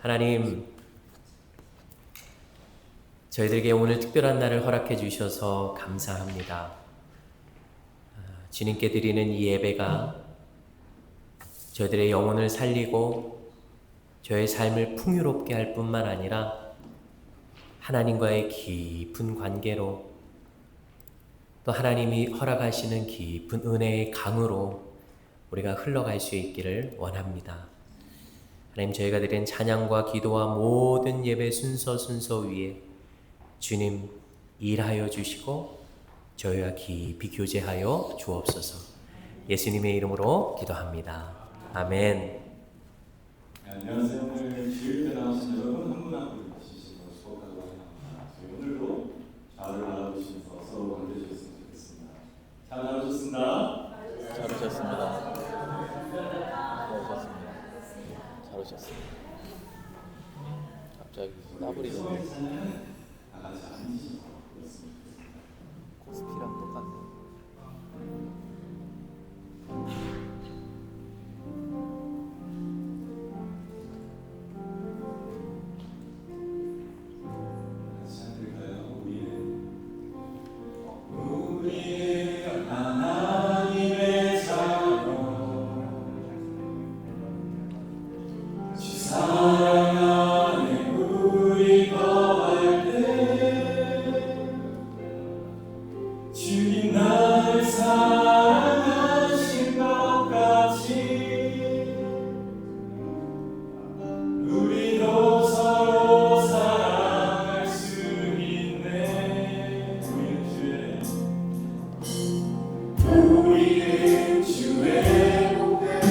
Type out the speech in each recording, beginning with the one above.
하나님, 저희들에게 오늘 특별한 날을 허락해 주셔서 감사합니다. 주님께 드리는 이 예배가 저희들의 영혼을 살리고 저의 삶을 풍요롭게 할 뿐만 아니라 하나님과의 깊은 관계로 또 하나님이 허락하시는 깊은 은혜의 강으로 우리가 흘러갈 수 있기를 원합니다. 하나님, 저희가 드린 찬양과 기도와 모든 예배 순서 위에 주님 일하여 주시고 저희와 깊이 교제하여 주옵소서. 예수님의 이름으로 기도합니다. 아멘. 안녕하세요. 오늘 주일에 나오신 여러분 한 분 한 분 주시고 수고하고 합니다. 오늘도 저를 알아주셔서 서로 관계해주셨으면 좋겠습니다. 잘 알아주셨습니다. 잘 오셨습니다. 잘 오셨습니다. 갑자기 따블이가 다 같이 앉으셔서 그렇습니다. 코스피랑 똑같네. 우리는 하나님의 자녀 주 사랑 안에 우리 거할 때 주님 나를 사랑하신 것 같이 우리도 서로 사랑할 수 있네. 우리는 주의 복된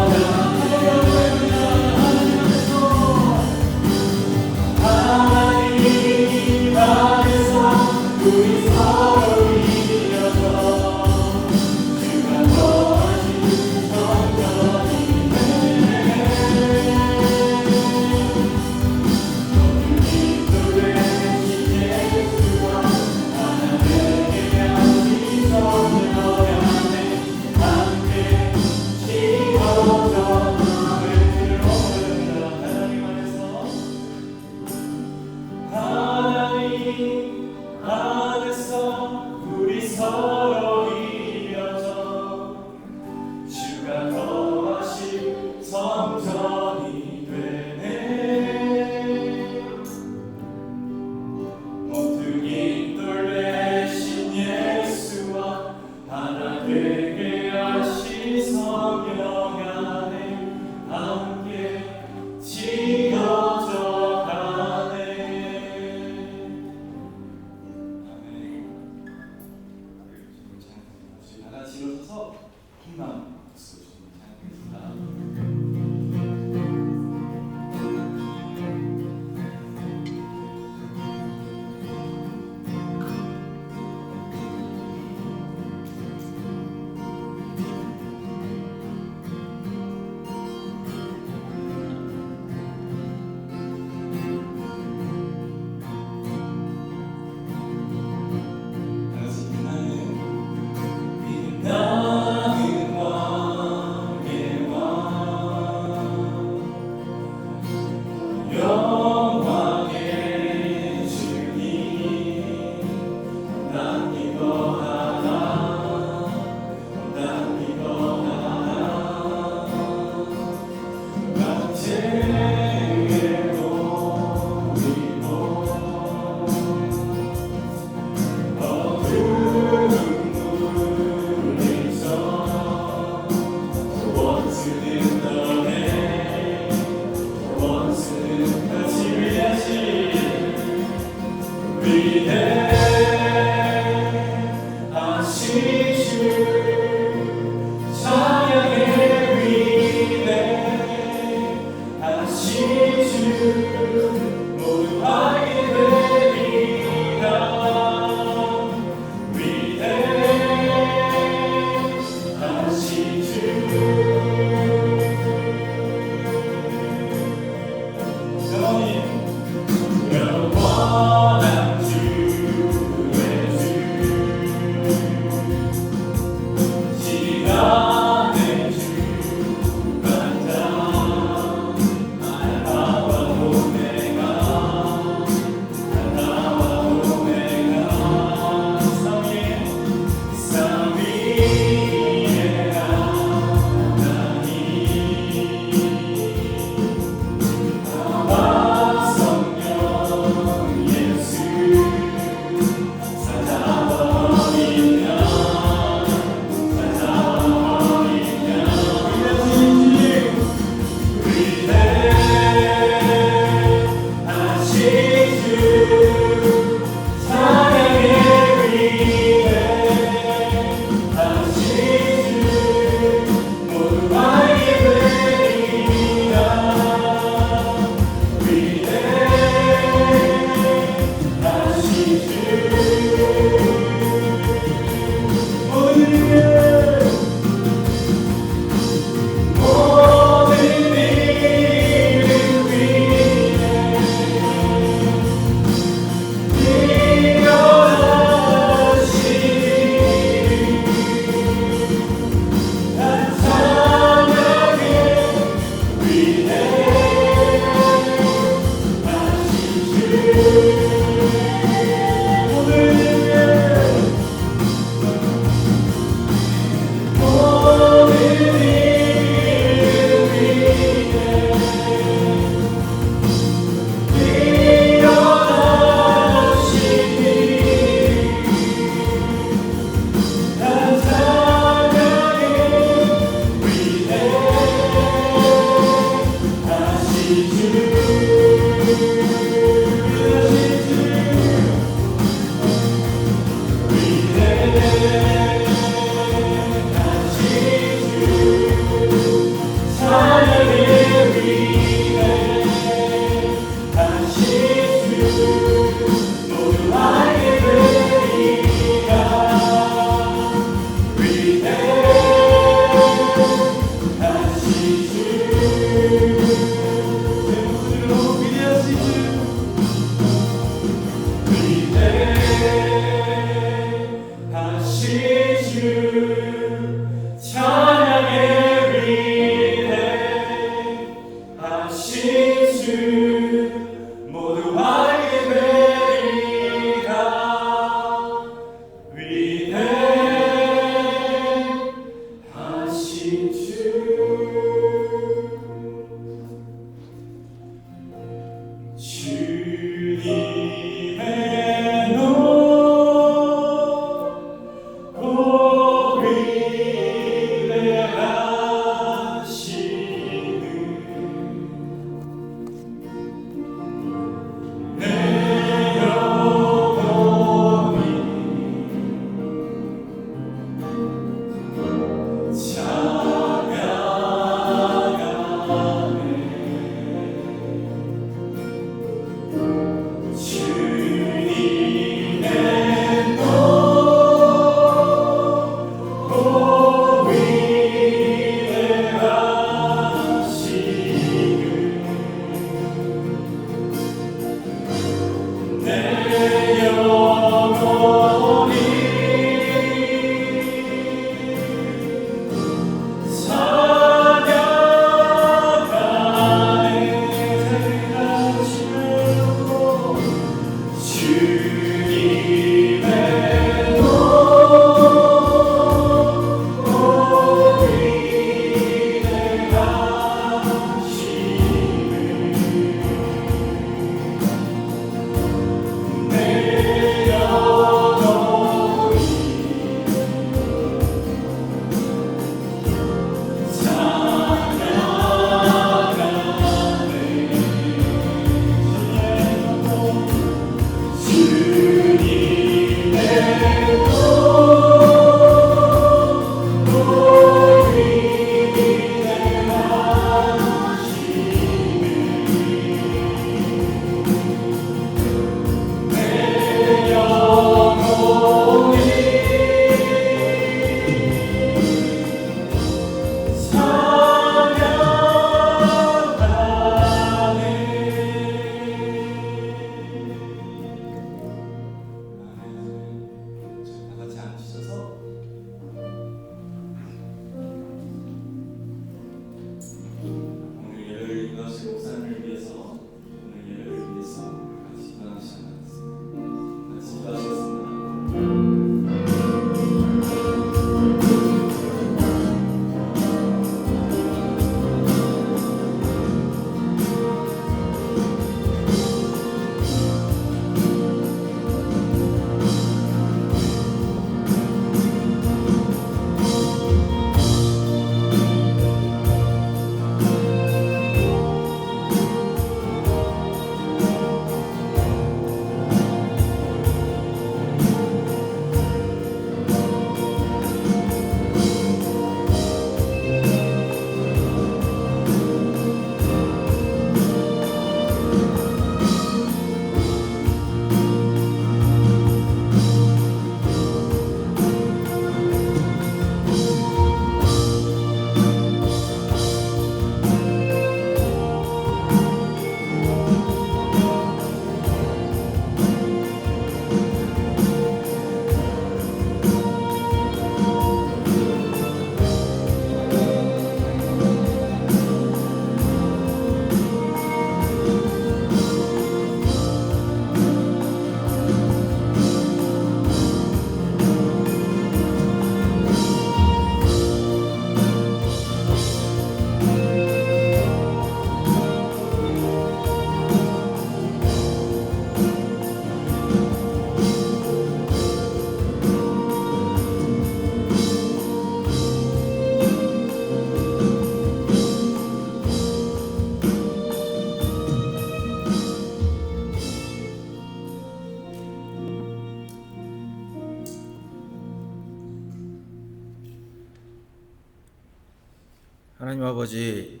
하나님 아버지,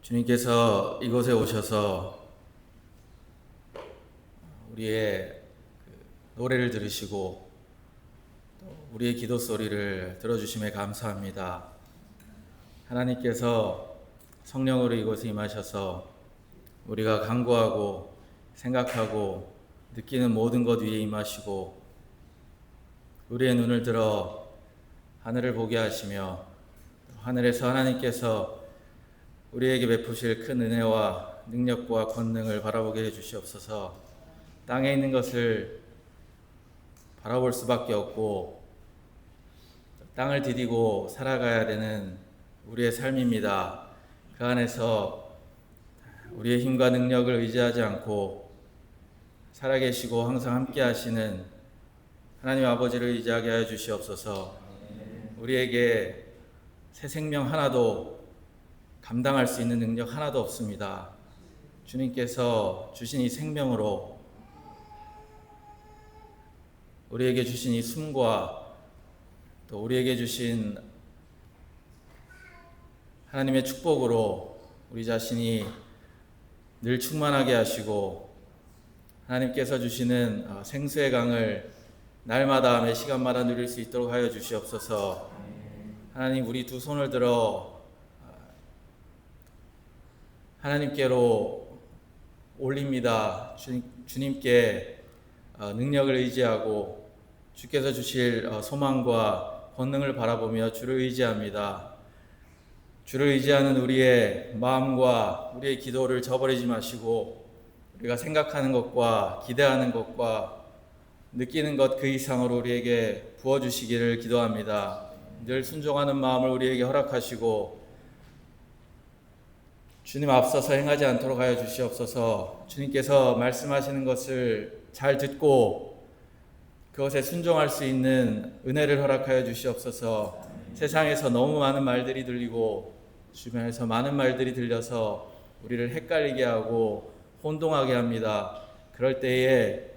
주님께서 이곳에 오셔서 우리의 노래를 들으시고 또 우리의 기도 소리를 들어주심에 감사합니다. 하나님께서 성령으로 이곳에 임하셔서 우리가 간구하고 생각하고 느끼는 모든 것 위에 임하시고 우리의 눈을 들어 하늘을 보게 하시며 하늘에서 하나님께서 우리에게 베푸실 큰 은혜와 능력과 권능을 바라보게 해주시옵소서. 땅에 있는 것을 바라볼 수밖에 없고 땅을 디디고 살아가야 되는 우리의 삶입니다. 그 안에서 우리의 힘과 능력을 의지하지 않고 살아계시고 항상 함께 하시는 하나님 아버지를 의지하게 하여 주시옵소서. 우리에게 새 생명 하나도 감당할 수 있는 능력 하나도 없습니다. 주님께서 주신 이 생명으로 우리에게 주신 이 숨과 또 우리에게 주신 하나님의 축복으로 우리 자신이 늘 충만하게 하시고 하나님께서 주시는 생수의 강을 날마다 매 시간마다 누릴 수 있도록 하여 주시옵소서. 하나님, 우리 두 손을 들어 하나님께로 올립니다. 주님께 능력을 의지하고 주께서 주실 소망과 권능을 바라보며 주를 의지합니다. 주를 의지하는 우리의 마음과 우리의 기도를 저버리지 마시고 우리가 생각하는 것과 기대하는 것과 느끼는 것 그 이상으로 우리에게 부어주시기를 기도합니다. 늘 순종하는 마음을 우리에게 허락하시고 주님 앞서서 행하지 않도록 하여 주시옵소서. 주님께서 말씀하시는 것을 잘 듣고 그것에 순종할 수 있는 은혜를 허락하여 주시옵소서. 세상에서 너무 많은 말들이 들리고 주변에서 많은 말들이 들려서 우리를 헷갈리게 하고 혼동하게 합니다. 그럴 때에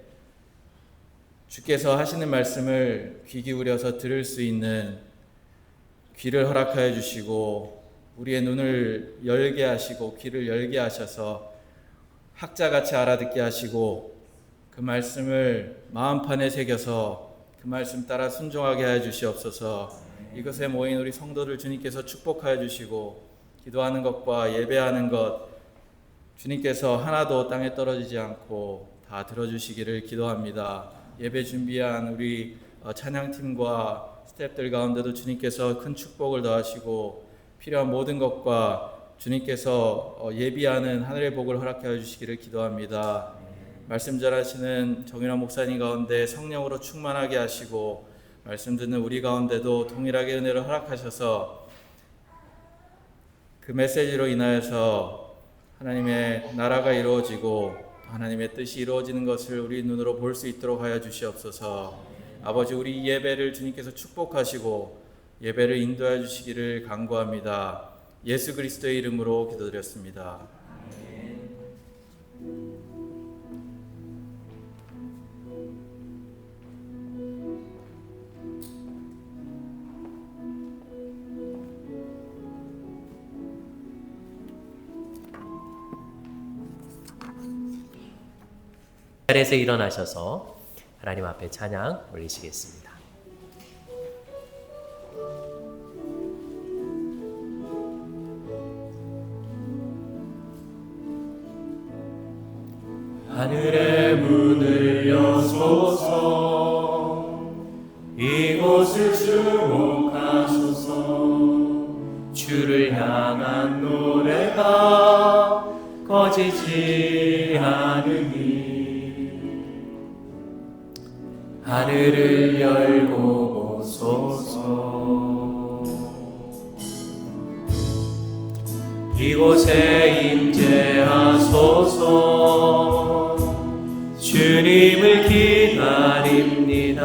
주께서 하시는 말씀을 귀 기울여서 들을 수 있는 귀를 허락하여 주시고 우리의 눈을 열게 하시고 귀를 열게 하셔서 학자같이 알아듣게 하시고 그 말씀을 마음판에 새겨서 그 말씀 따라 순종하게 하여 주시옵소서. 이곳에 모인 우리 성도들 주님께서 축복하여 주시고 기도하는 것과 예배하는 것 주님께서 하나도 땅에 떨어지지 않고 다 들어주시기를 기도합니다. 예배 준비한 우리 찬양팀과 스태프들 가운데도 주님께서 큰 축복을 더하시고 필요한 모든 것과 주님께서 예비하는 하늘의 복을 허락하여 주시기를 기도합니다. 말씀 전하시는 정윤환 목사님 가운데 성령으로 충만하게 하시고 말씀 듣는 우리 가운데도 동일하게 은혜를 허락하셔서 그 메시지로 인하여서 하나님의 나라가 이루어지고 하나님의 뜻이 이루어지는 것을 우리 눈으로 볼 수 있도록 하여 주시옵소서. 아버지, 우리 예배를 주님께서 축복하시고 예배를 인도해 주시기를 간구합니다. 예수 그리스도의 이름으로 기도드렸습니다. 자리에서 일어나셔서 하나님 앞에 찬양 올리시겠습니다. 하늘의 문을 여소서 이곳을 주목하소서 주를 향한 노래가 꺼지지 않으니 하늘을 열고 보소서 이곳에 임재하소서 주님을 기다립니다.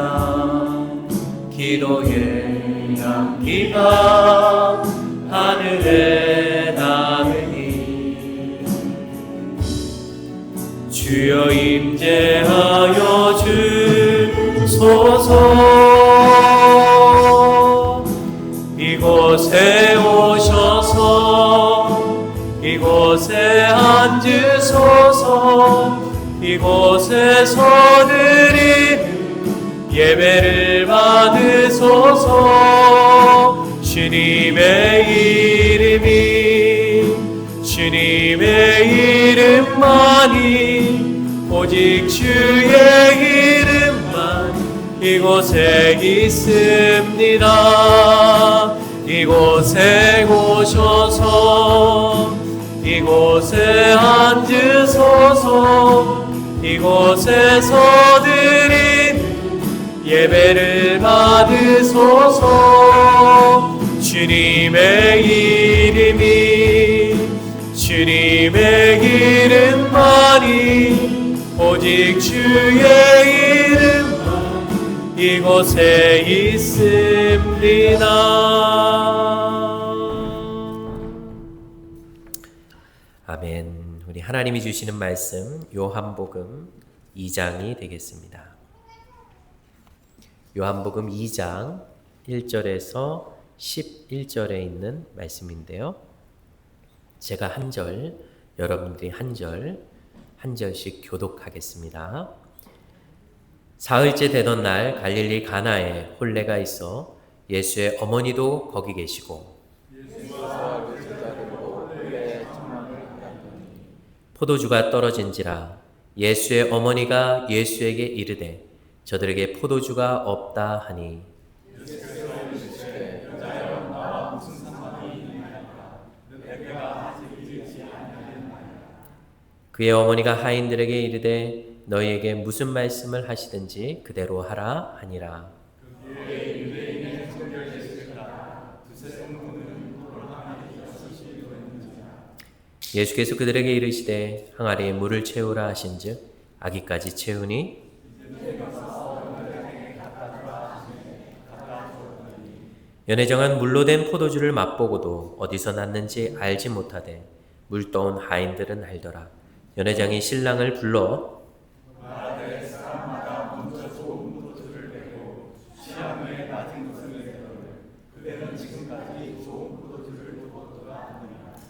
기도의 향기가 하늘에 닿으니 주여 임재하여 주소서. 이곳에 앉으소서. 이곳에서 드린 예배를 받으소서. 주님의 이름만이 오직 주의 이름만 이곳에 있습니다. 이곳에 오셔서 이곳에 앉으소서. 이곳에서 드린 예배를 받으소서. 주님의 이름만이 오직 주의 이름만 이곳에 있습니다. 아멘. 우리 하나님이 주시는 말씀 요한복음 2장이 되겠습니다. 요한복음 2장 1절에서 11절에 있는 말씀인데요. 제가 한 절, 여러분들이 한 절씩 교독하겠습니다. 사흘째 되던 날 갈릴리 가나에 혼례가 있어 예수의 어머니도 거기 계시고 포도주가 떨어진지라 예수의 어머니가 예수에게 이르되 저들에게 포도주가 없다 하니 그의 어머니가 하인들에게 이르되 너희에게 무슨 말씀을 하시든지 그대로 하라 하니라. 예수께서 그들에게 이르시되 항아리에 물을 채우라 하신즉 아기까지 채우니 연회장은 물로 된 포도주를 맛보고도 어디서 났는지 알지 못하되 물 떠온 하인들은 알더라. 연회장이 신랑을 불러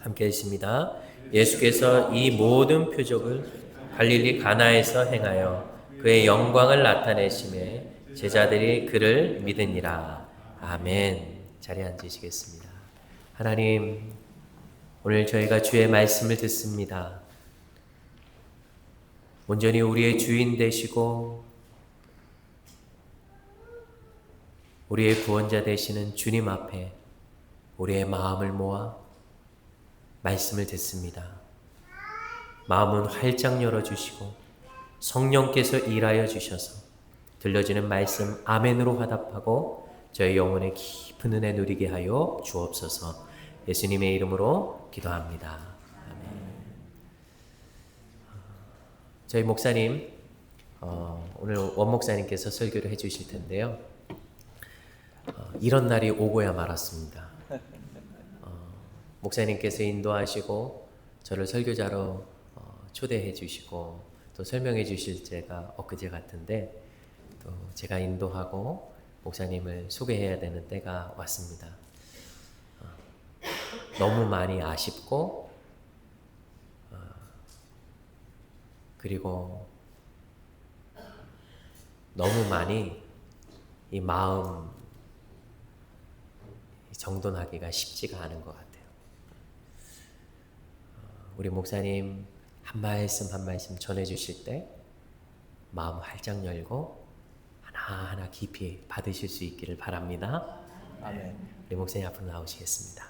함께 있습니다. 예수께서 이 모든 표적을 갈릴리 가나에서 행하여 그의 영광을 나타내심에 제자들이 그를 믿으니라. 아멘. 자리에 앉으시겠습니다. 하나님, 오늘 저희가 주의 말씀을 듣습니다. 온전히 우리의 주인 되시고 우리의 구원자 되시는 주님 앞에 우리의 마음을 모아 말씀을 듣습니다. 마음은 활짝 열어주시고 성령께서 일하여 주셔서 들려지는 말씀 아멘으로 화답하고 저희 영혼의 깊은 은혜 누리게 하여 주옵소서. 예수님의 이름으로 기도합니다. 저희 목사님, 오늘 원 목사님께서 설교를 해주실 텐데요. 이런 날이 오고야 말았습니다. 목사님께서 인도하시고 저를 설교자로 초대해 주시고 또 설명해 주실 때가 엊그제 같은데 또 제가 인도하고 목사님을 소개해야 되는 때가 왔습니다. 너무 많이 아쉽고 그리고 너무 많이 이 마음 정돈하기가 쉽지가 않은 것 같아요. 우리 목사님 한 말씀 한 말씀 전해주실 때 마음 활짝 열고 하나하나 깊이 받으실 수 있기를 바랍니다. 아멘. 우리 목사님 앞으로 나오시겠습니다.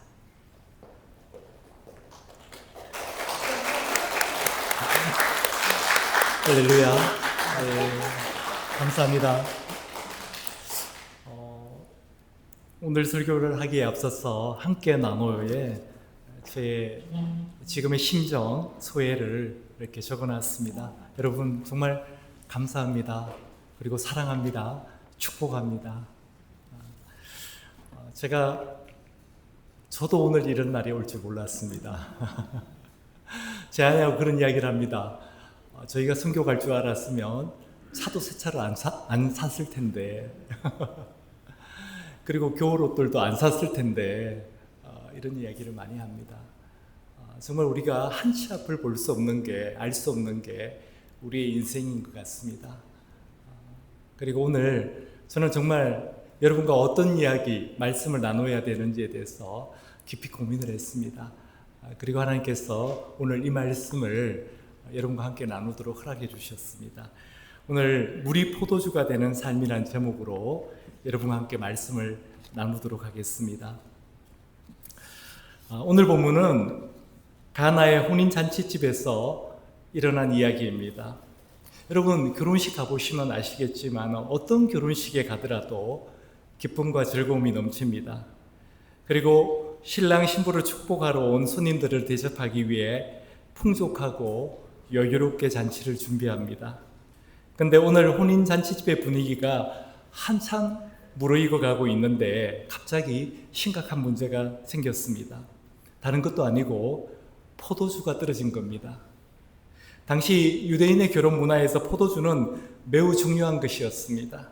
할렐루야. 네, 감사합니다. 오늘 설교를 하기에 앞서서 함께 나누어의 제 지금의 심정, 소회를 이렇게 적어놨습니다. 여러분 정말 감사합니다. 그리고 사랑합니다. 축복합니다. 저도 오늘 이런 날이 올 줄 몰랐습니다. 제 아내하고 그런 이야기를 합니다. 저희가 선교 갈 줄 알았으면 차도 새 차를 안 샀을 텐데 그리고 겨울 옷들도 안 샀을 텐데 이런 이야기를 많이 합니다. 정말 우리가 한 치 앞을 볼 수 없는 게, 알 수 없는 게 우리의 인생인 것 같습니다. 그리고 오늘 저는 정말 여러분과 어떤 이야기, 말씀을 나눠야 되는지에 대해서 깊이 고민을 했습니다. 그리고 하나님께서 오늘 이 말씀을 여러분과 함께 나누도록 허락해 주셨습니다. 오늘 물이 포도주가 되는 삶이란 제목으로 여러분과 함께 말씀을 나누도록 하겠습니다. 오늘 본문은 가나의 혼인잔치집에서 일어난 이야기입니다. 여러분, 결혼식 가보시면 아시겠지만 어떤 결혼식에 가더라도 기쁨과 즐거움이 넘칩니다. 그리고 신랑 신부를 축복하러 온 손님들을 대접하기 위해 풍족하고 여유롭게 잔치를 준비합니다. 근데 오늘 혼인잔치집의 분위기가 한참 무르익어 가고 있는데 갑자기 심각한 문제가 생겼습니다. 다른 것도 아니고 포도주가 떨어진 겁니다. 당시 유대인의 결혼 문화에서 포도주는 매우 중요한 것이었습니다.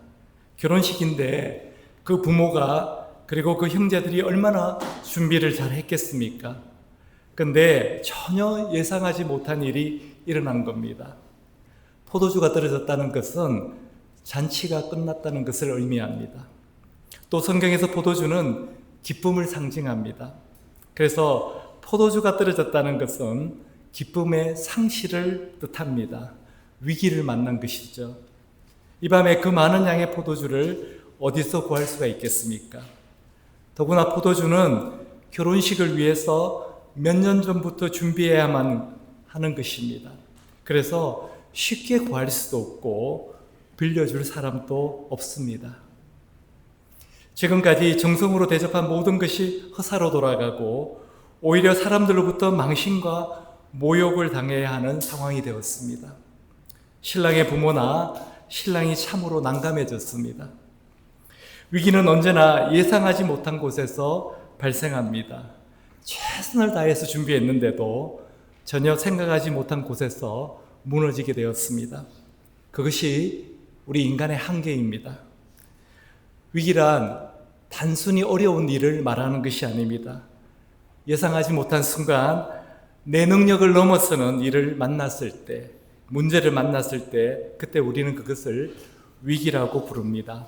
결혼식인데 그 부모가 그리고 그 형제들이 얼마나 준비를 잘 했겠습니까? 근데 전혀 예상하지 못한 일이 일어난 겁니다. 포도주가 떨어졌다는 것은 잔치가 끝났다는 것을 의미합니다. 또 성경에서 포도주는 기쁨을 상징합니다. 그래서 포도주가 떨어졌다는 것은 기쁨의 상실을 뜻합니다. 위기를 만난 것이죠. 이 밤에 그 많은 양의 포도주를 어디서 구할 수가 있겠습니까? 더구나 포도주는 결혼식을 위해서 몇 년 전부터 준비해야만 하는 것입니다. 그래서 쉽게 구할 수도 없고 빌려줄 사람도 없습니다. 지금까지 정성으로 대접한 모든 것이 허사로 돌아가고 오히려 사람들로부터 망신과 모욕을 당해야 하는 상황이 되었습니다. 신랑의 부모나 신랑이 참으로 난감해졌습니다. 위기는 언제나 예상하지 못한 곳에서 발생합니다. 최선을 다해서 준비했는데도 전혀 생각하지 못한 곳에서 무너지게 되었습니다. 그것이 우리 인간의 한계입니다. 위기란 단순히 어려운 일을 말하는 것이 아닙니다. 예상하지 못한 순간 내 능력을 넘어서는 일을 만났을 때, 문제를 만났을 때 그때 우리는 그것을 위기라고 부릅니다.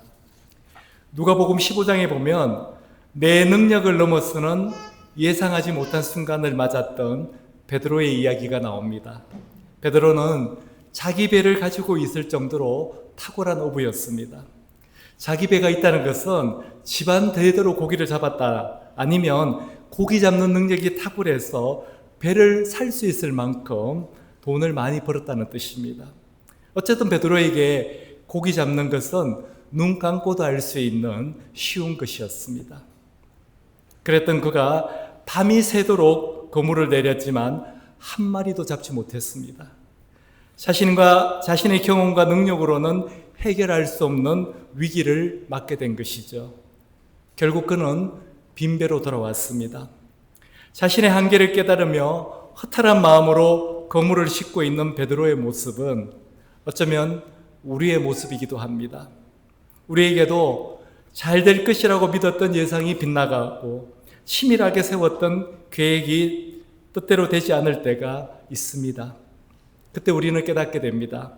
누가복음 15장에 보면 내 능력을 넘어서는 예상하지 못한 순간을 맞았던 베드로의 이야기가 나옵니다. 베드로는 자기 배를 가지고 있을 정도로 탁월한 어부였습니다. 자기 배가 있다는 것은 집안 대대로 고기를 잡았다, 아니면 고기 잡는 능력이 탁월해서 배를 살 수 있을 만큼 돈을 많이 벌었다는 뜻입니다. 어쨌든 베드로에게 고기 잡는 것은 눈 감고도 알 수 있는 쉬운 것이었습니다. 그랬던 그가 밤이 새도록 그물을 내렸지만 한 마리도 잡지 못했습니다. 자신의 경험과 능력으로는 해결할 수 없는 위기를 맞게 된 것이죠. 결국 그는 빈배로 돌아왔습니다. 자신의 한계를 깨달으며 허탈한 마음으로 그물을 싣고 있는 베드로의 모습은 어쩌면 우리의 모습이기도 합니다. 우리에게도 잘 될 것이라고 믿었던 예상이 빗나가고 치밀하게 세웠던 계획이 뜻대로 되지 않을 때가 있습니다. 그때 우리는 깨닫게 됩니다.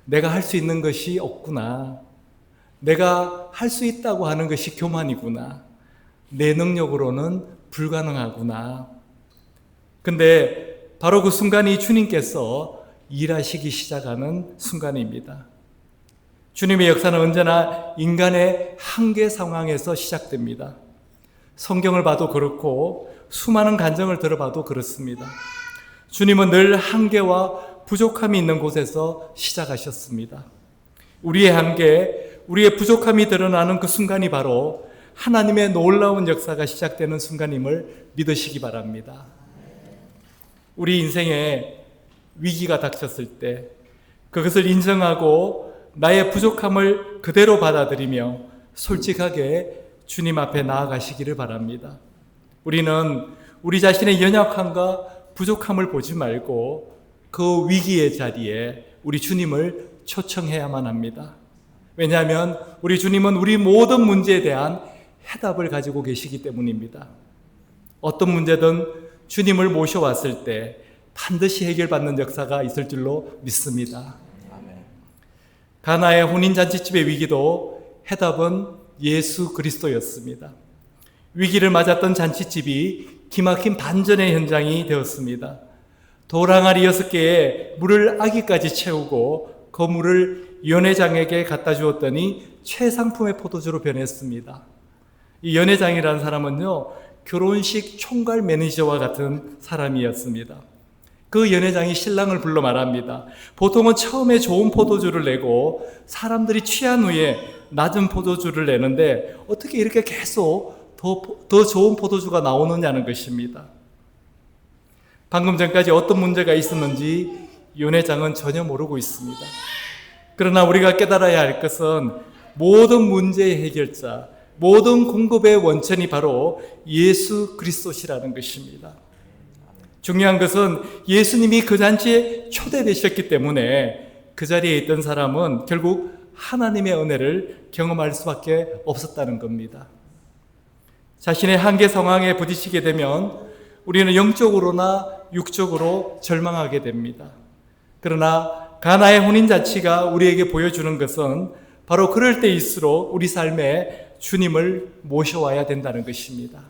내가 할 수 있는 것이 없구나. 내가 할 수 있다고 하는 것이 교만이구나. 내 능력으로는 불가능하구나. 근데 바로 그 순간이 주님께서 일하시기 시작하는 순간입니다. 주님의 역사는 언제나 인간의 한계 상황에서 시작됩니다. 성경을 봐도 그렇고 수많은 간증을 들어봐도 그렇습니다. 주님은 늘 한계와 부족함이 있는 곳에서 시작하셨습니다. 우리의 한계, 우리의 부족함이 드러나는 그 순간이 바로 하나님의 놀라운 역사가 시작되는 순간임을 믿으시기 바랍니다. 우리 인생에 위기가 닥쳤을 때 그것을 인정하고 나의 부족함을 그대로 받아들이며 솔직하게 주님 앞에 나아가시기를 바랍니다. 우리는 우리 자신의 연약함과 부족함을 보지 말고 그 위기의 자리에 우리 주님을 초청해야만 합니다. 왜냐하면 우리 주님은 우리 모든 문제에 대한 해답을 가지고 계시기 때문입니다. 어떤 문제든 주님을 모셔왔을 때 반드시 해결받는 역사가 있을 줄로 믿습니다. 아멘. 가나의 혼인잔치집의 위기도 해답은 예수 그리스도였습니다. 위기를 맞았던 잔치집이 기막힌 반전의 현장이 되었습니다. 도랑아리 6개에 물을 아기까지 채우고 그 물을 연회장에게 갖다 주었더니 최상품의 포도주로 변했습니다. 이 연회장이라는 사람은요, 결혼식 총괄 매니저와 같은 사람이었습니다. 그 연회장이 신랑을 불러 말합니다. 보통은 처음에 좋은 포도주를 내고 사람들이 취한 후에 낮은 포도주를 내는데 어떻게 이렇게 계속 더 좋은 포도주가 나오느냐는 것입니다. 방금 전까지 어떤 문제가 있었는지 연회장은 전혀 모르고 있습니다. 그러나 우리가 깨달아야 할 것은 모든 문제의 해결자, 모든 공급의 원천이 바로 예수 그리스도시라는 것입니다. 중요한 것은 예수님이 그 잔치에 초대되셨기 때문에 그 자리에 있던 사람은 결국 하나님의 은혜를 경험할 수밖에 없었다는 겁니다. 자신의 한계 상황에 부딪히게 되면 우리는 영적으로나 육적으로 절망하게 됩니다. 그러나 가나의 혼인잔치가 우리에게 보여주는 것은 바로 그럴 때일수록 우리 삶에 주님을 모셔와야 된다는 것입니다.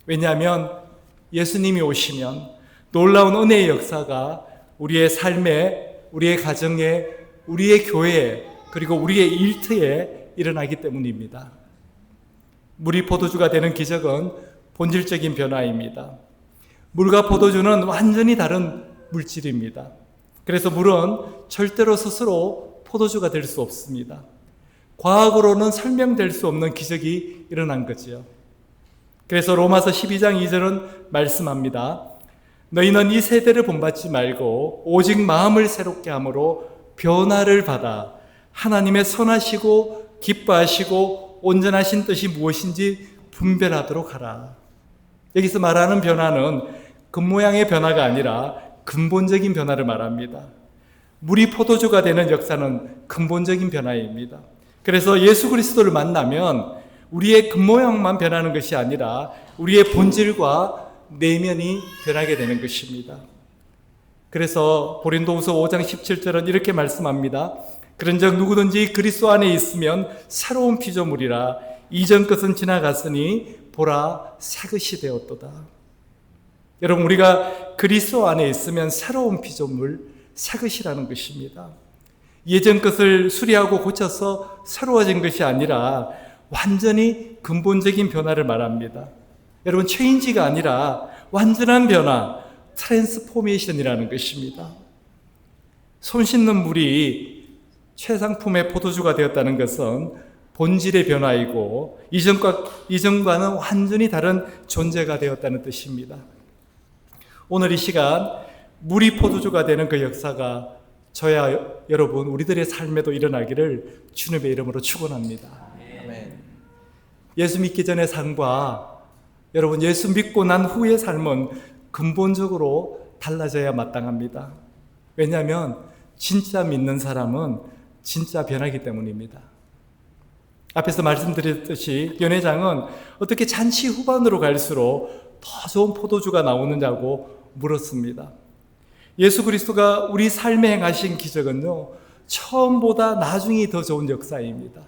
왜냐하면 예수님이 오시면 놀라운 은혜의 역사가 우리의 삶에, 우리의 가정에, 우리의 교회에, 그리고 우리의 일터에 일어나기 때문입니다. 물이 포도주가 되는 기적은 본질적인 변화입니다. 물과 포도주는 완전히 다른 물질입니다. 그래서 물은 절대로 스스로 포도주가 될 수 없습니다. 과학으로는 설명될 수 없는 기적이 일어난 거지요. 그래서 로마서 12장 2절은 말씀합니다. 너희는 이 세대를 본받지 말고 오직 마음을 새롭게 함으로 변화를 받아 하나님의 선하시고 기뻐하시고 온전하신 뜻이 무엇인지 분별하도록 하라. 여기서 말하는 변화는 겉모양의 변화가 아니라 근본적인 변화를 말합니다. 물이 포도주가 되는 역사는 근본적인 변화입니다. 그래서 예수 그리스도를 만나면 우리의 겉모양만 변하는 것이 아니라 우리의 본질과 내면이 변하게 되는 것입니다. 그래서 고린도후서 5장 17절은 이렇게 말씀합니다. 그런즉 누구든지 그리스도 안에 있으면 새로운 피조물이라 이전 것은 지나갔으니 보라 새것이 되었도다. 여러분, 우리가 그리스도 안에 있으면 새로운 피조물, 새것이라는 것입니다. 예전 것을 수리하고 고쳐서 새로워진 것이 아니라 완전히 근본적인 변화를 말합니다. 여러분, 체인지가 아니라 완전한 변화, 트랜스포메이션이라는 것입니다. 손 씻는 물이 최상품의 포도주가 되었다는 것은 본질의 변화이고 이전과는 완전히 다른 존재가 되었다는 뜻입니다. 오늘 이 시간 물이 포도주가 되는 그 역사가 저야 여러분 우리들의 삶에도 일어나기를 주님의 이름으로 축원합니다. 아멘. 예수 믿기 전의 삶과 여러분 예수 믿고 난 후의 삶은 근본적으로 달라져야 마땅합니다. 왜냐하면 진짜 믿는 사람은 진짜 변하기 때문입니다. 앞에서 말씀드렸듯이 연회장은 어떻게 잔치 후반으로 갈수록 더 좋은 포도주가 나오느냐고 물었습니다. 예수 그리스도가 우리 삶에 행하신 기적은요, 처음보다 나중이 더 좋은 역사입니다.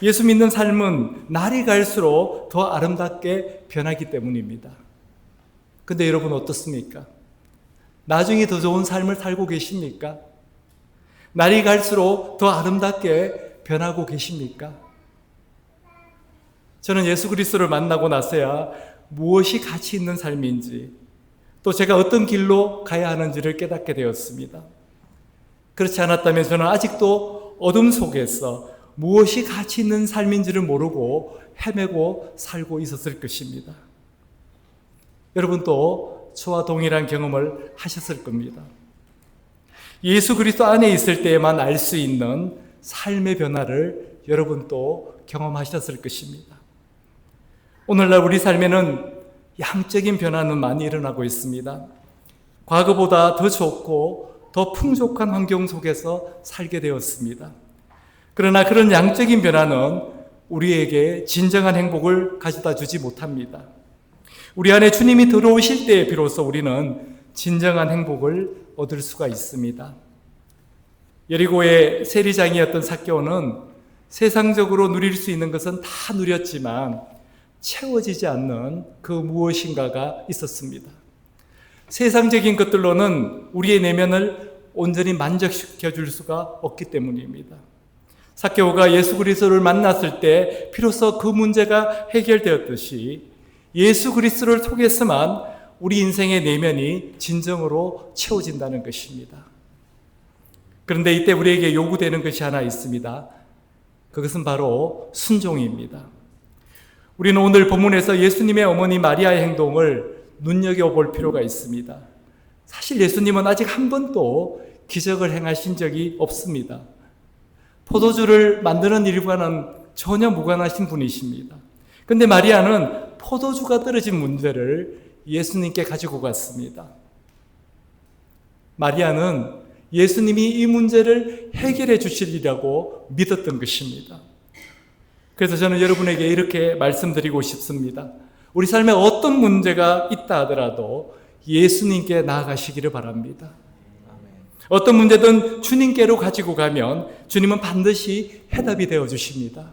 예수 믿는 삶은 날이 갈수록 더 아름답게 변하기 때문입니다. 근데 여러분 어떻습니까? 나중이 더 좋은 삶을 살고 계십니까? 날이 갈수록 더 아름답게 변하고 계십니까? 저는 예수 그리스도를 만나고 나서야 무엇이 가치 있는 삶인지, 또 제가 어떤 길로 가야 하는지를 깨닫게 되었습니다. 그렇지 않았다면 저는 아직도 어둠 속에서 무엇이 가치 있는 삶인지를 모르고 헤매고 살고 있었을 것입니다. 여러분도 저와 동일한 경험을 하셨을 겁니다. 예수 그리스도 안에 있을 때에만 알 수 있는 삶의 변화를 여러분도 경험하셨을 것입니다. 오늘날 우리 삶에는 양적인 변화는 많이 일어나고 있습니다. 과거보다 더 좋고 더 풍족한 환경 속에서 살게 되었습니다. 그러나 그런 양적인 변화는 우리에게 진정한 행복을 가져다 주지 못합니다. 우리 안에 주님이 들어오실 때에 비로소 우리는 진정한 행복을 얻을 수가 있습니다. 여리고의 세리장이었던 삭개오는 세상적으로 누릴 수 있는 것은 다 누렸지만 채워지지 않는 그 무엇인가가 있었습니다. 세상적인 것들로는 우리의 내면을 온전히 만족시켜 줄 수가 없기 때문입니다. 삭개오가 예수 그리스도를 만났을 때 비로소 그 문제가 해결되었듯이 예수 그리스도를 통해서만 우리 인생의 내면이 진정으로 채워진다는 것입니다. 그런데 이때 우리에게 요구되는 것이 하나 있습니다. 그것은 바로 순종입니다. 우리는 오늘 본문에서 예수님의 어머니 마리아의 행동을 눈여겨볼 필요가 있습니다. 사실 예수님은 아직 한 번도 기적을 행하신 적이 없습니다. 포도주를 만드는 일과는 전혀 무관하신 분이십니다. 그런데 마리아는 포도주가 떨어진 문제를 예수님께 가지고 갔습니다. 마리아는 예수님이 이 문제를 해결해 주시리라고 믿었던 것입니다. 그래서 저는 여러분에게 이렇게 말씀드리고 싶습니다. 우리 삶에 어떤 문제가 있다 하더라도 예수님께 나아가시기를 바랍니다. 어떤 문제든 주님께로 가지고 가면 주님은 반드시 해답이 되어 주십니다.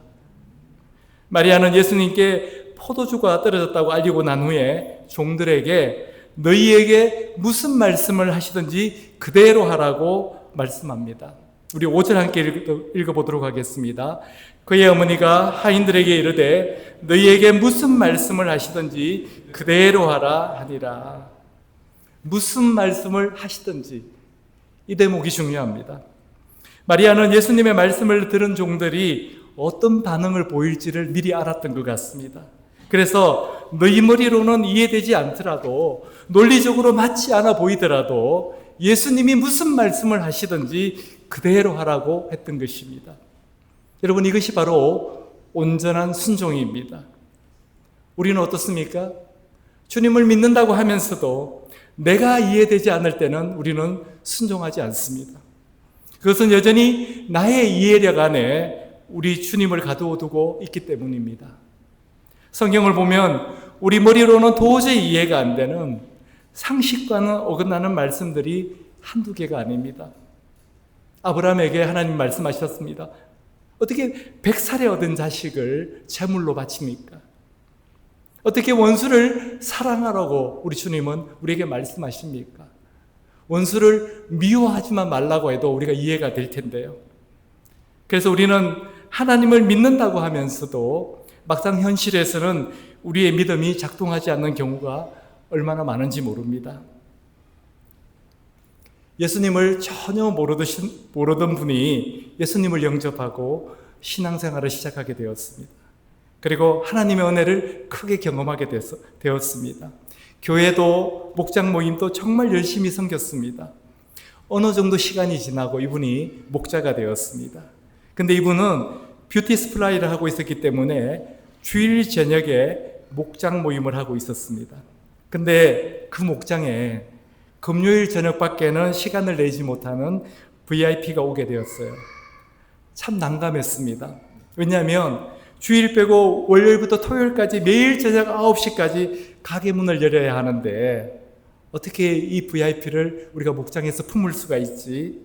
마리아는 예수님께 포도주가 떨어졌다고 알리고 난 후에 종들에게 너희에게 무슨 말씀을 하시든지 그대로 하라고 말씀합니다. 우리 5절 함께 읽어보도록 하겠습니다. 그의 어머니가 하인들에게 이르되 너희에게 무슨 말씀을 하시든지 그대로 하라 하니라. 무슨 말씀을 하시든지, 이 대목이 중요합니다. 마리아는 예수님의 말씀을 들은 종들이 어떤 반응을 보일지를 미리 알았던 것 같습니다. 그래서 너희 머리로는 이해되지 않더라도, 논리적으로 맞지 않아 보이더라도 예수님이 무슨 말씀을 하시든지 그대로 하라고 했던 것입니다. 여러분, 이것이 바로 온전한 순종입니다. 우리는 어떻습니까? 주님을 믿는다고 하면서도 내가 이해되지 않을 때는 우리는 순종하지 않습니다. 그것은 여전히 나의 이해력 안에 우리 주님을 가두어두고 있기 때문입니다. 성경을 보면 우리 머리로는 도저히 이해가 안 되는, 상식과는 어긋나는 말씀들이 한두 개가 아닙니다. 아브라함에게 하나님 말씀하셨습니다. 어떻게 100살에 얻은 자식을 제물로 바칩니까? 어떻게 원수를 사랑하라고 우리 주님은 우리에게 말씀하십니까? 원수를 미워하지만 말라고 해도 우리가 이해가 될 텐데요. 그래서 우리는 하나님을 믿는다고 하면서도 막상 현실에서는 우리의 믿음이 작동하지 않는 경우가 얼마나 많은지 모릅니다. 예수님을 전혀 모르던 분이 예수님을 영접하고 신앙생활을 시작하게 되었습니다. 그리고 하나님의 은혜를 크게 경험하게 되었습니다. 교회도 목장 모임도 정말 열심히 섬겼습니다. 어느 정도 시간이 지나고 이분이 목자가 되었습니다. 근데 이분은 뷰티 스플라이를 하고 있었기 때문에 주일 저녁에 목장 모임을 하고 있었습니다. 근데 그 목장에 금요일 저녁밖에는 시간을 내지 못하는 VIP가 오게 되었어요. 참 난감했습니다. 왜냐하면 주일 빼고 월요일부터 토요일까지 매일 저녁 9시까지 가게 문을 열어야 하는데 어떻게 이 VIP를 우리가 목장에서 품을 수가 있지?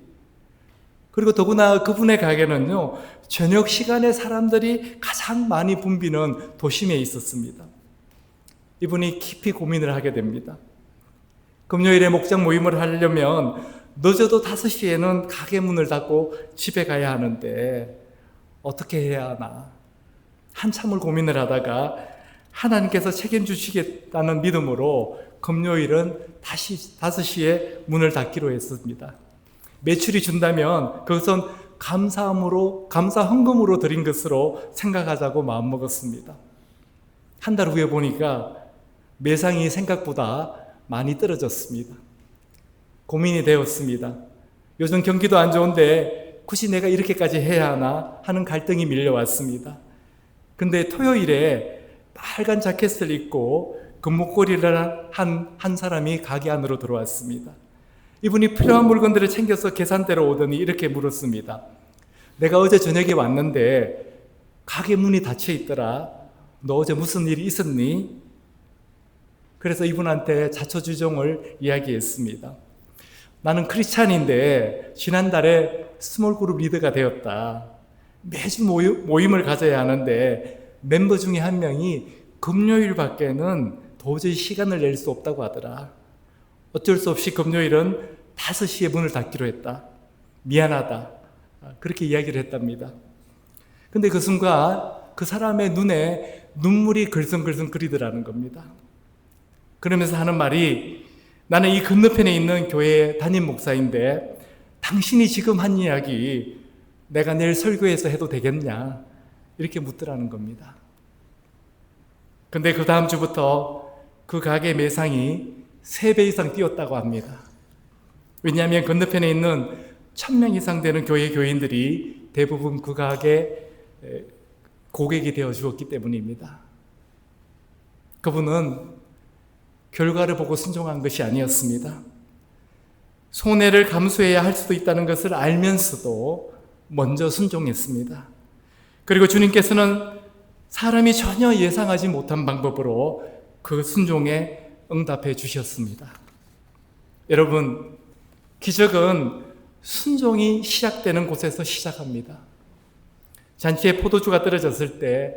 그리고 더구나 그분의 가게는요, 저녁 시간에 사람들이 가장 많이 붐비는 도심에 있었습니다. 이분이 깊이 고민을 하게 됩니다. 금요일에 목장 모임을 하려면 늦어도 5시에는 가게 문을 닫고 집에 가야 하는데 어떻게 해야 하나? 한참을 고민을 하다가 하나님께서 책임주시겠다는 믿음으로 금요일은 다시 5시에 문을 닫기로 했습니다. 매출이 준다면 그것은 감사 헌금으로 드린 것으로 생각하자고 마음먹었습니다. 한 달 후에 보니까 매상이 생각보다 많이 떨어졌습니다. 고민이 되었습니다. 요즘 경기도 안 좋은데 굳이 내가 이렇게까지 해야 하나 하는 갈등이 밀려왔습니다. 근데 토요일에 빨간 자켓을 입고 금목걸이를 한 사람이 가게 안으로 들어왔습니다. 이분이 필요한 물건들을 챙겨서 계산대로 오더니 이렇게 물었습니다. 내가 어제 저녁에 왔는데 가게 문이 닫혀 있더라. 너 어제 무슨 일이 있었니? 그래서 이분한테 자초지종을 이야기했습니다. 나는 크리스찬인데 지난달에 스몰그룹 리더가 되었다. 매주 모임을 가져야 하는데 멤버 중에 한 명이 금요일밖에는 도저히 시간을 낼 수 없다고 하더라. 어쩔 수 없이 금요일은 5시에 문을 닫기로 했다. 미안하다. 그렇게 이야기를 했답니다. 근데 그 순간 그 사람의 눈에 눈물이 글썽글썽 거리더라는 겁니다. 그러면서 하는 말이, 나는 이 건너편에 있는 교회 담임 목사인데 당신이 지금 한 이야기 내가 내일 설교에서 해도 되겠냐? 이렇게 묻더라는 겁니다. 근데 그 다음 주부터 그 가게 매상이 3배 이상 뛰었다고 합니다. 왜냐하면 건너편에 있는 1000명 이상 되는 교회 교인들이 대부분 그 가게 고객이 되어 주었기 때문입니다. 그분은 결과를 보고 순종한 것이 아니었습니다. 손해를 감수해야 할 수도 있다는 것을 알면서도 먼저 순종했습니다. 그리고 주님께서는 사람이 전혀 예상하지 못한 방법으로 그 순종에 응답해 주셨습니다. 여러분, 기적은 순종이 시작되는 곳에서 시작합니다. 잔치에 포도주가 떨어졌을 때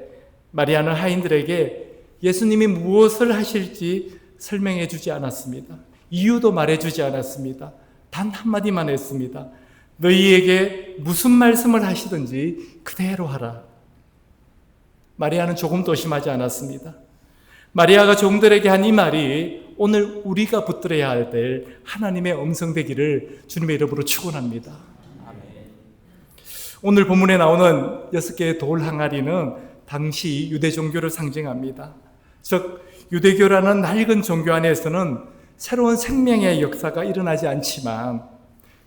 마리아는 하인들에게 예수님이 무엇을 하실지 설명해 주지 않았습니다. 이유도 말해 주지 않았습니다. 단 한마디만 했습니다. 너희에게 무슨 말씀을 하시든지 그대로 하라. 마리아는 조금도 의심하지 않았습니다. 마리아가 종들에게 한 이 말이 오늘 우리가 붙들어야 될 하나님의 음성 되기를 주님의 이름으로 축원합니다. 오늘 본문에 나오는 6개의 돌 항아리는 당시 유대 종교를 상징합니다. 즉 유대교라는 낡은 종교 안에서는 새로운 생명의 역사가 일어나지 않지만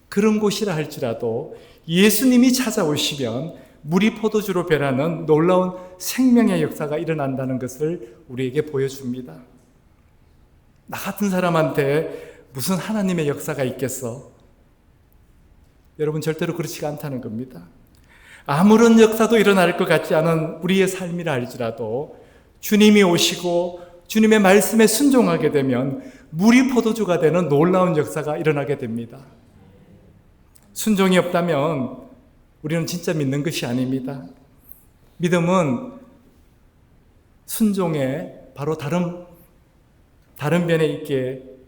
그런 곳이라 할지라도 예수님이 찾아오시면 물이 포도주로 변하는 놀라운 생명의 역사가 일어난다는 것을 우리에게 보여줍니다. 나 같은 사람한테 무슨 하나님의 역사가 있겠어? 여러분, 절대로 그렇지가 않다는 겁니다. 아무런 역사도 일어날 것 같지 않은 우리의 삶이라 할지라도 주님이 오시고 주님의 말씀에 순종하게 되면 물이 포도주가 되는 놀라운 역사가 일어나게 됩니다. 순종이 없다면 우리는 진짜 믿는 것이 아닙니다. 믿음은 순종의 바로 다른 면에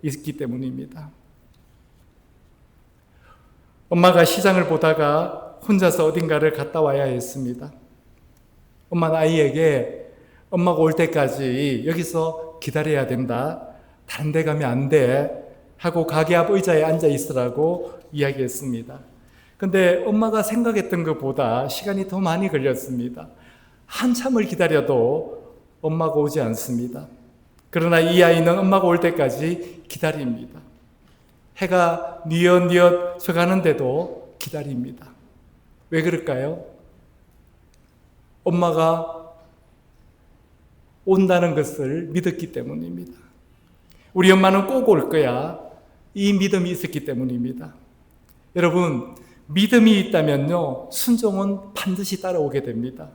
있기 때문입니다. 엄마가 시장을 보다가 혼자서 어딘가를 갔다 와야 했습니다. 엄마는 아이에게 엄마가 올 때까지 여기서 기다려야 된다. 다른 데 가면 안 돼. 하고 가게 앞 의자에 앉아 있으라고 이야기했습니다. 근데 엄마가 생각했던 것보다 시간이 더 많이 걸렸습니다. 한참을 기다려도 엄마가 오지 않습니다. 그러나 이 아이는 엄마가 올 때까지 기다립니다. 해가 뉘엿뉘엿 져가는데도 기다립니다. 왜 그럴까요? 엄마가 온다는 것을 믿었기 때문입니다. 우리 엄마는 꼭 올 거야. 이 믿음이 있었기 때문입니다. 여러분, 믿음이 있다면요, 순종은 반드시 따라오게 됩니다.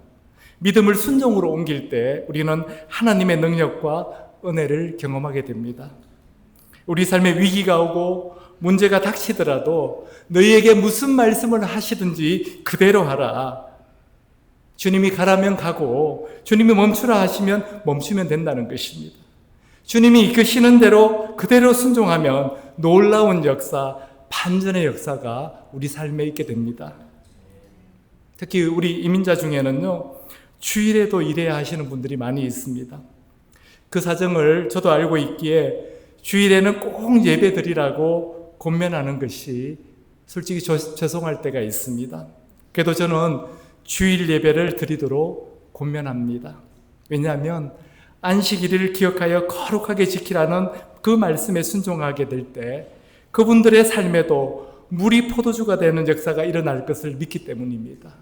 믿음을 순종으로 옮길 때 우리는 하나님의 능력과 은혜를 경험하게 됩니다. 우리 삶에 위기가 오고 문제가 닥치더라도 너희에게 무슨 말씀을 하시든지 그대로 하라. 주님이 가라면 가고 주님이 멈추라 하시면 멈추면 된다는 것입니다. 주님이 이끄시는 대로 그대로 순종하면 놀라운 역사, 반전의 역사가 우리 삶에 있게 됩니다. 특히 우리 이민자 중에는요, 주일에도 일해야 하시는 분들이 많이 있습니다. 그 사정을 저도 알고 있기에 주일에는 꼭 예배 드리라고 권면하는 것이 솔직히 죄송할 때가 있습니다. 그래도 저는 주일 예배를 드리도록 권면합니다. 왜냐하면 안식일을 기억하여 거룩하게 지키라는 그 말씀에 순종하게 될 때 그분들의 삶에도 물이 포도주가 되는 역사가 일어날 것을 믿기 때문입니다.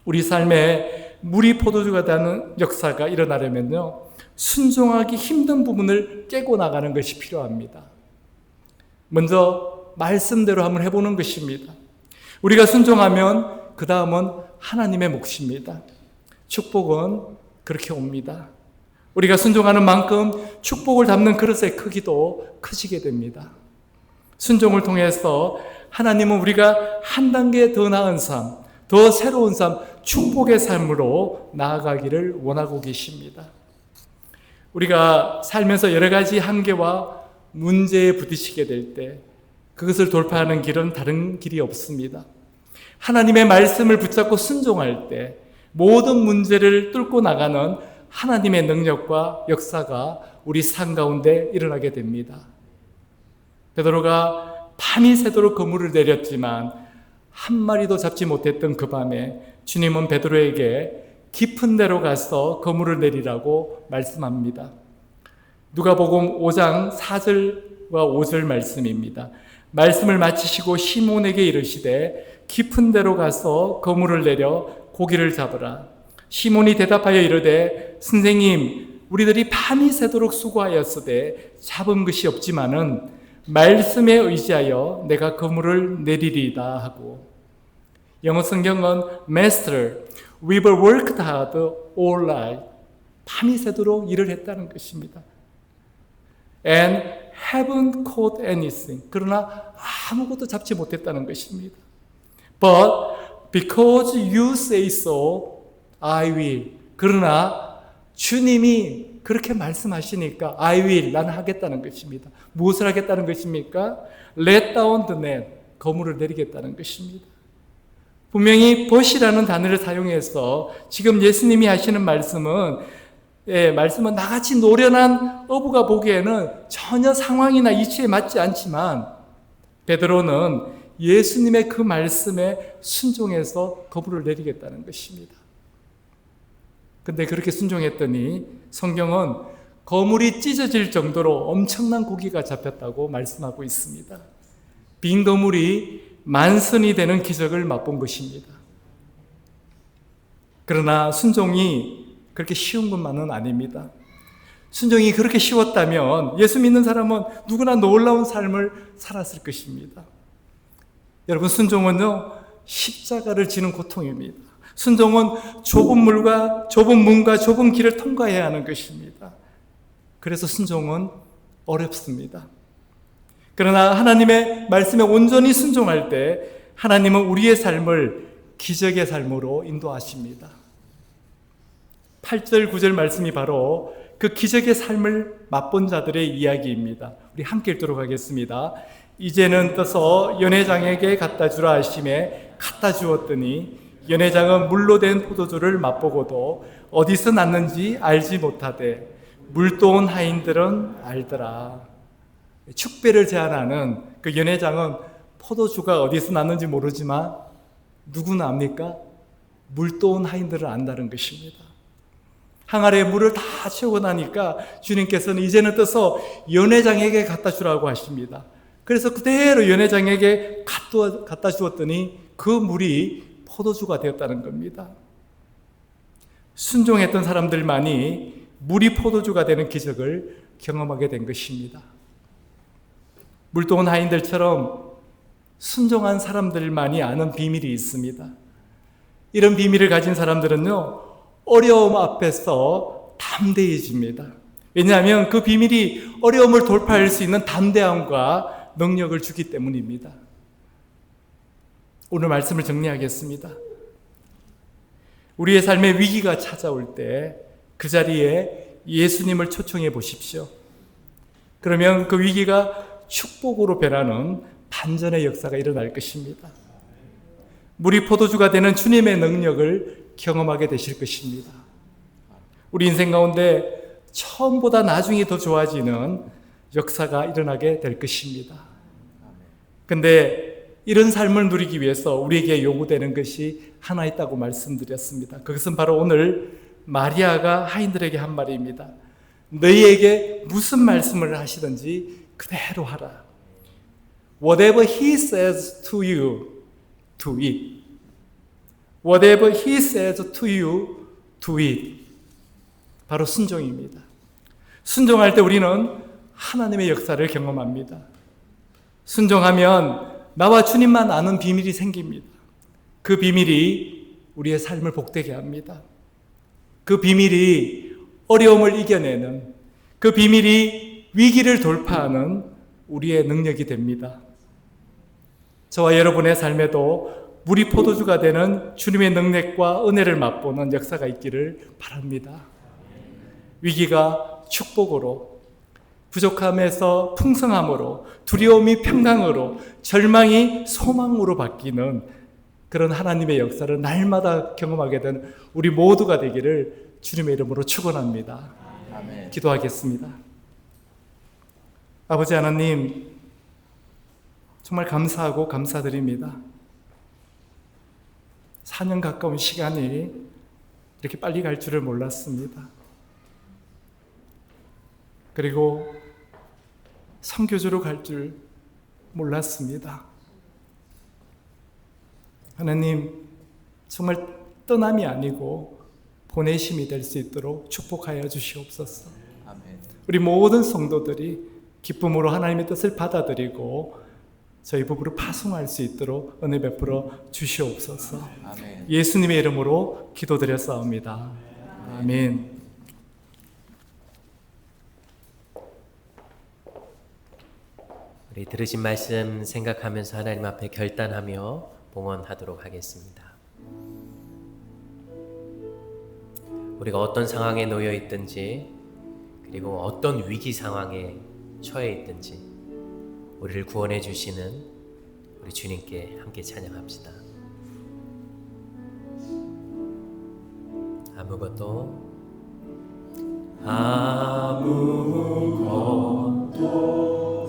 우리 삶에 물이 포도주가 되는 역사가 일어나려면요, 순종하기 힘든 부분을 깨고 나가는 것이 필요합니다. 먼저 말씀대로 한번 해보는 것입니다. 우리가 순종하면 그 다음은 하나님의 몫입니다. 축복은 그렇게 옵니다. 우리가 순종하는 만큼 축복을 담는 그릇의 크기도 커지게 됩니다. 순종을 통해서 하나님은 우리가 한 단계 더 나은 삶, 더 새로운 삶, 축복의 삶으로 나아가기를 원하고 계십니다. 우리가 살면서 여러 가지 한계와 문제에 부딪히게 될 때 그것을 돌파하는 길은 다른 길이 없습니다. 하나님의 말씀을 붙잡고 순종할 때 모든 문제를 뚫고 나가는 하나님의 능력과 역사가 우리 삶 가운데 일어나게 됩니다. 베드로가 밤이 새도록 그물을 내렸지만 한 마리도 잡지 못했던 그 밤에 주님은 베드로에게 깊은 데로 가서 그물을 내리라고 말씀합니다. 누가복음 5장 4절과 5절 말씀입니다. 말씀을 마치시고 시몬에게 이르시되 깊은 데로 가서 그물을 내려 고기를 잡으라. 시몬이 대답하여 이르되 선생님 우리들이 밤이 새도록 수고하였으되 잡은 것이 없지만은 말씀에 의지하여 내가 그물을 내리리다 하고, 영어 성경은 Master, we've worked hard all night. 밤이 새도록 일을 했다는 것입니다. And haven't caught anything. 그러나 아무것도 잡지 못했다는 것입니다. But because you say so, I will. 그러나 주님이 그렇게 말씀하시니까 I will, 나는 하겠다는 것입니다. 무엇을 하겠다는 것입니까? Let down the net, 그물을 내리겠다는 것입니다. 분명히 벗이라는 단어를 사용해서 지금 예수님이 하시는 말씀은 나같이 노련한 어부가 보기에는 전혀 상황이나 이치에 맞지 않지만 베드로는 예수님의 그 말씀에 순종해서 그물을 내리겠다는 것입니다. 근데 그렇게 순종했더니 성경은 그물이 찢어질 정도로 엄청난 고기가 잡혔다고 말씀하고 있습니다. 빈 그물이 만선이 되는 기적을 맛본 것입니다. 그러나 순종이 그렇게 쉬운 것만은 아닙니다. 순종이 그렇게 쉬웠다면 예수 믿는 사람은 누구나 놀라운 삶을 살았을 것입니다. 여러분, 순종은요, 십자가를 지는 고통입니다. 순종은 좁은 문과 좁은 길을 통과해야 하는 것입니다. 그래서 순종은 어렵습니다. 그러나 하나님의 말씀에 온전히 순종할 때 하나님은 우리의 삶을 기적의 삶으로 인도하십니다. 8절, 9절 말씀이 바로 그 기적의 삶을 맛본 자들의 이야기입니다. 우리 함께 읽도록 하겠습니다. 이제는 떠서 연회장에게 갖다 주라 하심에 갖다 주었더니 연회장은 물로 된 포도주를 맛보고도 어디서 났는지 알지 못하되 물도온 하인들은 알더라. 축배를 제안하는 그 연회장은 포도주가 어디서 났는지 모르지만 누구나 압니까? 물도온 하인들은 안다는 것입니다. 항아리에 물을 다 채우고 나니까 주님께서는 이제는 떠서 연회장에게 갖다 주라고 하십니다. 그래서 그대로 연회장에게 갖다 주었더니 그 물이 포도주가 되었다는 겁니다. 순종했던 사람들만이 물이 포도주가 되는 기적을 경험하게 된 것입니다. 물도온 하인들처럼 순종한 사람들만이 아는 비밀이 있습니다. 이런 비밀을 가진 사람들은요, 어려움 앞에서 담대해집니다. 왜냐하면 그 비밀이 어려움을 돌파할 수 있는 담대함과 능력을 주기 때문입니다. 오늘 말씀을 정리하겠습니다. 우리의 삶에 위기가 찾아올 때 그 자리에 예수님을 초청해 보십시오. 그러면 그 위기가 축복으로 변하는 반전의 역사가 일어날 것입니다. 물이 포도주가 되는 주님의 능력을 경험하게 되실 것입니다. 우리 인생 가운데 처음보다 나중이 더 좋아지는 역사가 일어나게 될 것입니다. 근데 이런 삶을 누리기 위해서 우리에게 요구되는 것이 하나 있다고 말씀드렸습니다. 그것은 바로 오늘 마리아가 하인들에게 한 말입니다. 너희에게 무슨 말씀을 하시든지 그대로 하라. Whatever he says to you, do it. Whatever he says to you, do it. 바로 순종입니다. 순종할 때 우리는 하나님의 역사를 경험합니다. 순종하면 나와 주님만 아는 비밀이 생깁니다. 그 비밀이 우리의 삶을 복되게 합니다. 그 비밀이 어려움을 이겨내는 그 비밀이 위기를 돌파하는 우리의 능력이 됩니다. 저와 여러분의 삶에도 물이 포도주가 되는 주님의 능력과 은혜를 맛보는 역사가 있기를 바랍니다. 위기가 축복으로, 부족함에서 풍성함으로, 두려움이 평강으로, 절망이 소망으로 바뀌는 그런 하나님의 역사를 날마다 경험하게 된 우리 모두가 되기를 주님의 이름으로 축원합니다. 아멘. 기도하겠습니다. 아버지 하나님, 정말 감사하고 감사드립니다. 4년 가까운 시간이 이렇게 빨리 갈 줄을 몰랐습니다. 그리고 선교주로 갈 줄 몰랐습니다. 하나님, 정말 떠남이 아니고 보내심이 될 수 있도록 축복하여 주시옵소서. 아멘. 우리 모든 성도들이 기쁨으로 하나님의 뜻을 받아들이고 저희 부부를 파송할 수 있도록 은혜 베풀어 주시옵소서. 아멘. 예수님의 이름으로 기도드렸사옵니다. 아멘. 우리 들으신 말씀 생각하면서 하나님 앞에 결단하며 봉헌하도록 하겠습니다. 우리가 어떤 상황에 놓여 있든지, 그리고 어떤 위기 상황에 처해 있든지 우리를 구원해 주시는 우리 주님께 함께 찬양합시다. 아무것도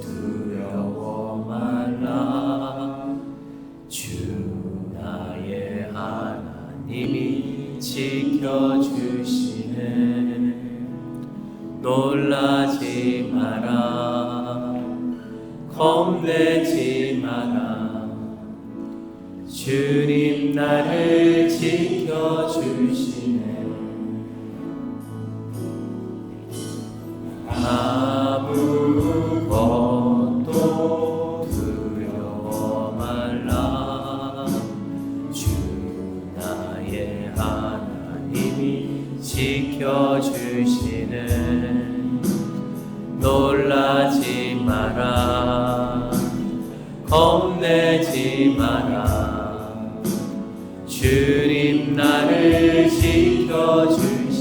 두려워 말라. 주 나의 하나님이 지켜주시네. 놀라지 마라. 겁내지 마라. 주님 나를 지켜주시네. 아무것도 두려워 말라. 주 나의 하나님이 지켜주시네. 놀라지 마라. 겁내지 마라. 주님 나를 지켜주시네.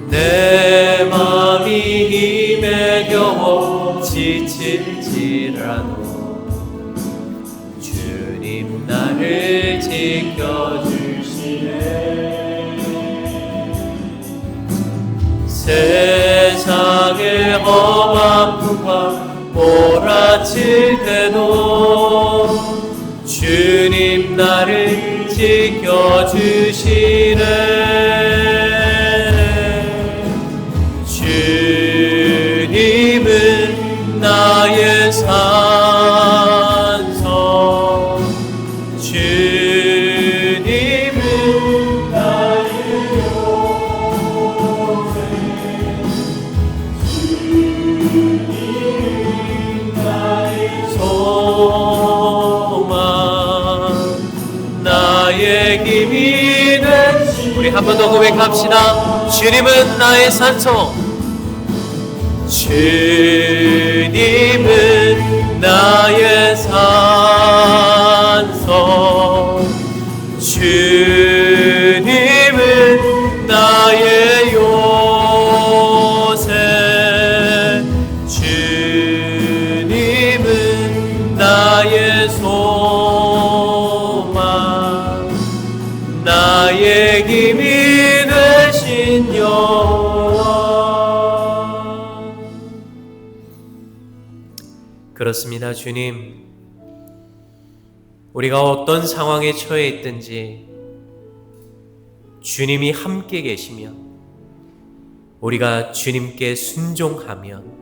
내 맘이 힘에 겨워 지칠지라도 주님 나를 지켜주시네. 세상의 험한 풍과 몰아칠 때도 주님 나를 지켜주시네. 주님은 나의 산성, 주님은 나의 요새, 주님은 나의 소망, 나의 힘이 되시. 우리 한 번 더 고백합시다. 주님은 나의 산성, 주님은 나의 산성, 주님은 나의 요새, 주님은 나의 소망, 나의 힘이 되신 여호와. 그렇습니다. 주님, 우리가 어떤 상황에 처해 있든지 주님이 함께 계시며 우리가 주님께 순종하면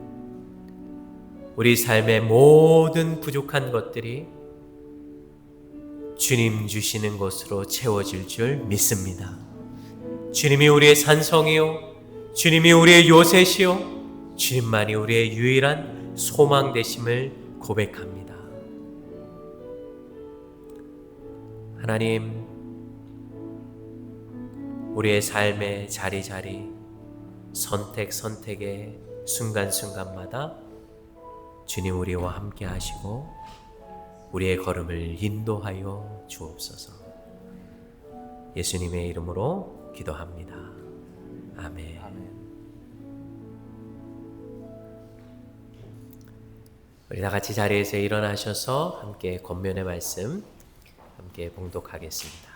우리 삶의 모든 부족한 것들이 주님 주시는 것으로 채워질 줄 믿습니다. 주님이 우리의 산성이요, 주님이 우리의 요새시요, 주님만이 우리의 유일한 소망 되심을 고백합니다. 하나님, 우리의 삶의 자리자리, 선택의 순간순간마다 주님 우리와 함께 하시고 우리의 걸음을 인도하여 주옵소서. 예수님의 이름으로 기도합니다. 아멘. 아멘. 우리 다 같이 자리에서 일어나셔서 함께 권면의 말씀 함께 봉독하겠습니다.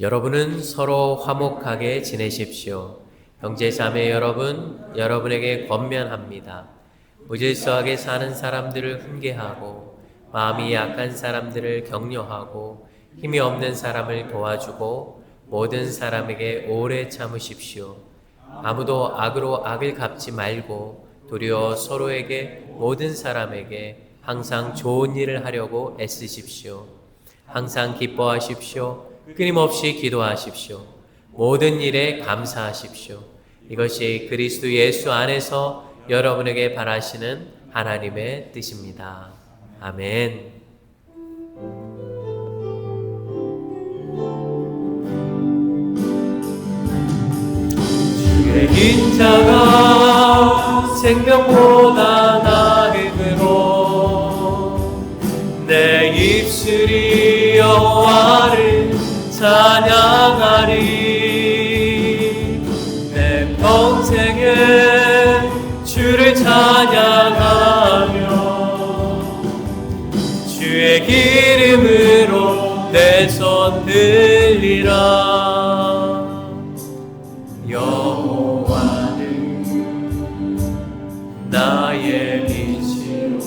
여러분은 서로 화목하게 지내십시오. 형제 자매 여러분, 여러분에게 권면합니다. 무질서하게 사는 사람들을 훈계하고 마음이 약한 사람들을 격려하고 힘이 없는 사람을 도와주고 모든 사람에게 오래 참으십시오. 아무도 악으로 악을 갚지 말고 도리어 서로에게 모든 사람에게 항상 좋은 일을 하려고 애쓰십시오. 항상 기뻐하십시오. 끊임없이 기도하십시오. 모든 일에 감사하십시오. 이것이 그리스도 예수 안에서 여러분에게 바라시는 하나님의 뜻입니다. 아멘. 주의 인자가 생명보다 나음으로 내 입술이 여호와를 찬양하리. 내 평생에 주를 찬양하며 주의 기름으로 내 손 들리라. 여호와는 나의 빛이요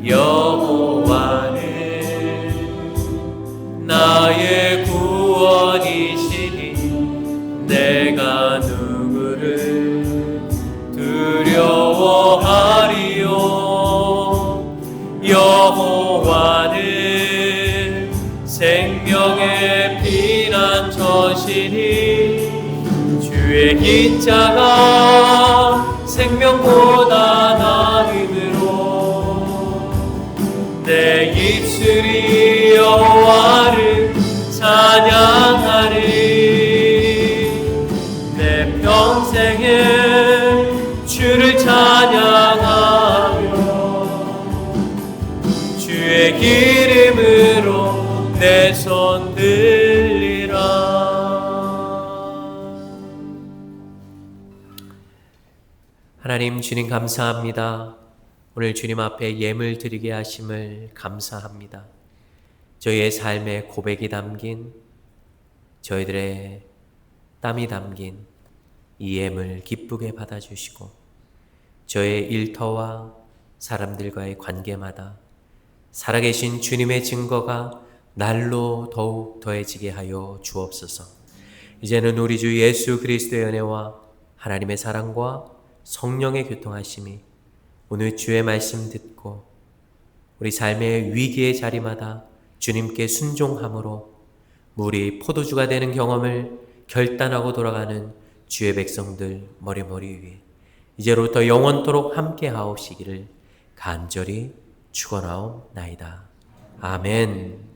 여호와는 나의 구원이시니 내가 누구를 두려워하리요. 여호와는 생명의 피난처시니 주의 인자가 생명보다 나음으로 내 입술이 여호와를 찬양하리. 내 평생에 주를 찬양하며 주의 기름으로 내 손 들리라. 하나님 주님 감사합니다. 오늘 주님 앞에 예물 드리게 하심을 감사합니다. 저희의 삶의 고백이 담긴, 저희들의 땀이 담긴 이 예물 기쁘게 받아주시고 저의 일터와 사람들과의 관계마다 살아계신 주님의 증거가 날로 더욱 더해지게 하여 주옵소서. 이제는 우리 주 예수 그리스도의 은혜와 하나님의 사랑과 성령의 교통하심이 오늘 주의 말씀 듣고 우리 삶의 위기의 자리마다 주님께 순종함으로 물이 포도주가 되는 경험을 결단하고 돌아가는 주의 백성들 머리머리 위에 이제로부터 영원토록 함께 하옵시기를 간절히 축원하옵나이다. 아멘.